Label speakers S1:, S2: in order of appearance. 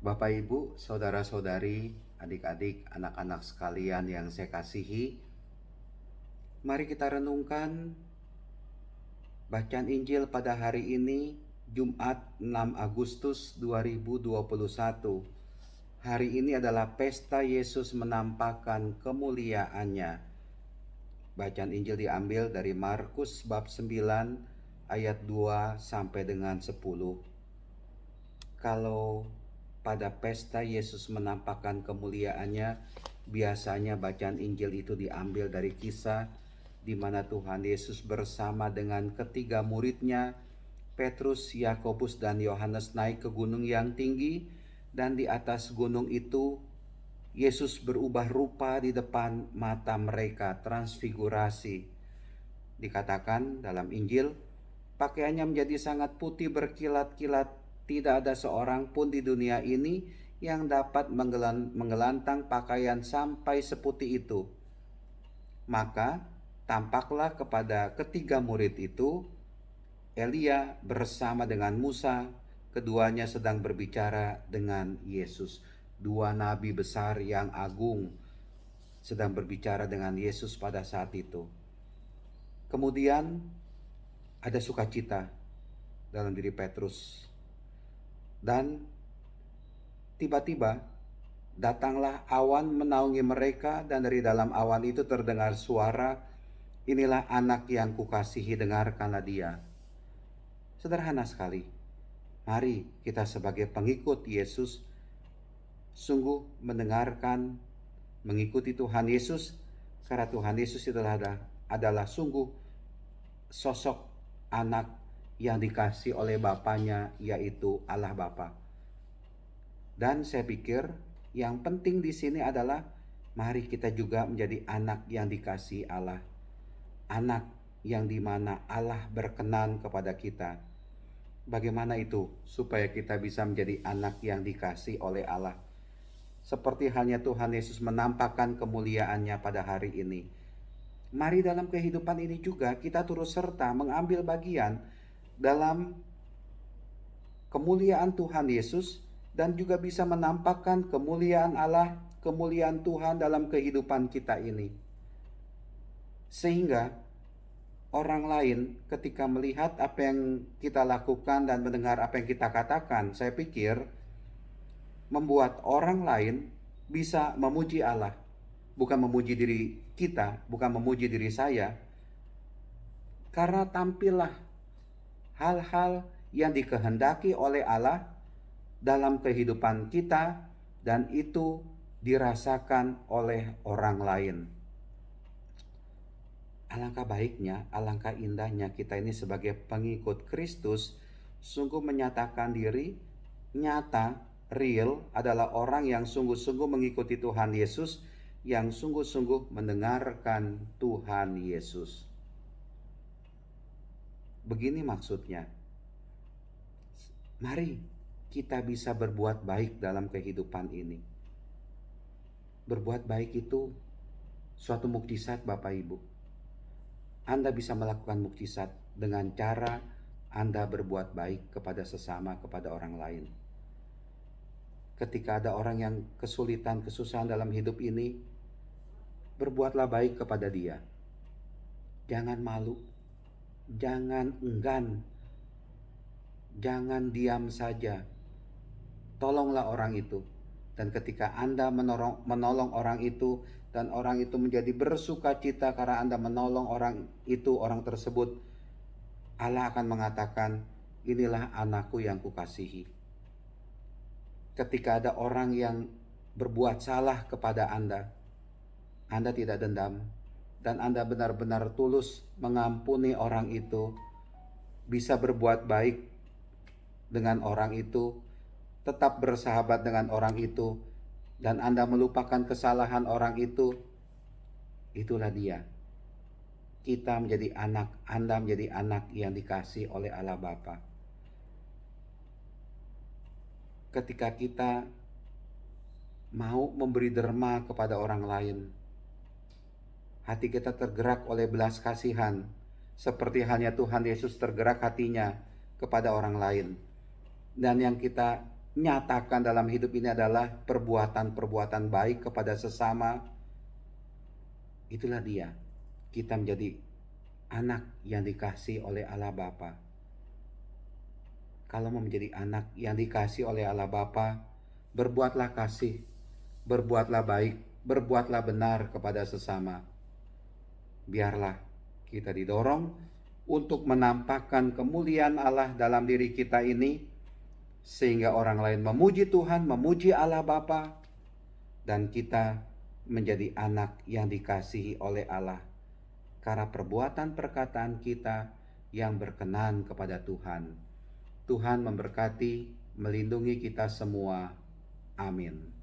S1: Bapak, Ibu, saudara-saudari, adik-adik, anak-anak sekalian yang saya kasihi, mari kita renungkan bacaan Injil pada hari ini, Jumat 6 Agustus 2021. Hari ini adalah pesta Yesus menampakkan kemuliaannya. Bacaan Injil diambil dari Markus bab 9 ayat 2 sampai dengan 10. Kalau pada pesta Yesus menampakkan kemuliaannya, biasanya bacaan Injil itu diambil dari kisah di mana Tuhan Yesus bersama dengan ketiga muridnya, Petrus, Yakobus, dan Yohanes naik ke gunung yang tinggi, dan di atas gunung itu Yesus berubah rupa di depan mata mereka, transfigurasi. Dikatakan dalam Injil, pakaiannya menjadi sangat putih berkilat-kilat. Tidak ada seorang pun di dunia ini yang dapat menggelantang pakaian sampai seputih itu. Maka tampaklah kepada ketiga murid itu Elia bersama dengan Musa, keduanya sedang berbicara dengan Yesus. Dua nabi besar yang agung sedang berbicara dengan Yesus pada saat itu. Kemudian ada sukacita dalam diri Petrus. Dan tiba-tiba datanglah awan menaungi mereka, dan dari dalam awan itu terdengar suara, "Inilah anak yang kukasihi, dengarkanlah dia." Sederhana sekali. Mari kita sebagai pengikut Yesus sungguh mendengarkan, mengikuti Tuhan Yesus, karena Tuhan Yesus adalah sungguh sosok anak yang dikasih oleh Bapaknya, yaitu Allah Bapa. Dan saya pikir yang penting di sini adalah mari kita juga menjadi anak yang dikasih Allah. Anak yang dimana Allah berkenan kepada kita. Bagaimana itu supaya kita bisa menjadi anak yang dikasih oleh Allah? Seperti halnya Tuhan Yesus menampakkan kemuliaannya pada hari ini. Mari dalam kehidupan ini juga kita turut serta mengambil bagian dalam kemuliaan Tuhan Yesus, dan juga bisa menampakkan kemuliaan Allah, kemuliaan Tuhan dalam kehidupan kita ini. Sehingga orang lain ketika melihat apa yang kita lakukan dan mendengar apa yang kita katakan, saya pikir membuat orang lain bisa memuji Allah. Bukan memuji diri kita, bukan memuji diri saya. Karena tampillah hal-hal yang dikehendaki oleh Allah dalam kehidupan kita, dan itu dirasakan oleh orang lain. Alangkah baiknya, alangkah indahnya kita ini sebagai pengikut Kristus sungguh menyatakan diri nyata, real, adalah orang yang sungguh-sungguh mengikuti Tuhan Yesus, yang sungguh-sungguh mendengarkan Tuhan Yesus. Begini maksudnya, mari kita bisa berbuat baik dalam kehidupan ini. Berbuat baik itu suatu mukjizat, Bapak Ibu. Anda bisa melakukan mukjizat dengan cara Anda berbuat baik kepada sesama, kepada orang lain. Ketika ada orang yang kesulitan, kesusahan dalam hidup ini, berbuatlah baik kepada dia. Jangan malu, jangan enggan, jangan diam saja. Tolonglah orang itu. Dan ketika Anda menolong orang itu, dan orang itu menjadi bersuka cita karena Anda menolong orang itu, orang tersebut, Allah akan mengatakan, "Inilah anakku yang kukasihi." Ketika ada orang yang berbuat salah kepada Anda tidak dendam, dan Anda benar-benar tulus mengampuni orang itu, bisa berbuat baik dengan orang itu, tetap bersahabat dengan orang itu, dan Anda melupakan kesalahan orang itu, itulah dia. Kita menjadi anak, Anda menjadi anak yang dikasih oleh Allah Bapa. Ketika kita mau memberi derma kepada orang lain, hati kita tergerak oleh belas kasihan, seperti halnya Tuhan Yesus tergerak hatinya kepada orang lain. Dan yang kita nyatakan dalam hidup ini adalah perbuatan-perbuatan baik kepada sesama, itulah dia. Kita menjadi anak yang dikasihi oleh Allah Bapa. Kalau mau menjadi anak yang dikasihi oleh Allah Bapa, berbuatlah kasih, berbuatlah baik, berbuatlah benar kepada sesama. Biarlah kita didorong untuk menampakkan kemuliaan Allah dalam diri kita ini, sehingga orang lain memuji Tuhan, memuji Allah Bapa, dan kita menjadi anak yang dikasihi oleh Allah karena perbuatan perkataan kita yang berkenan kepada Tuhan. Tuhan memberkati, melindungi kita semua. Amin.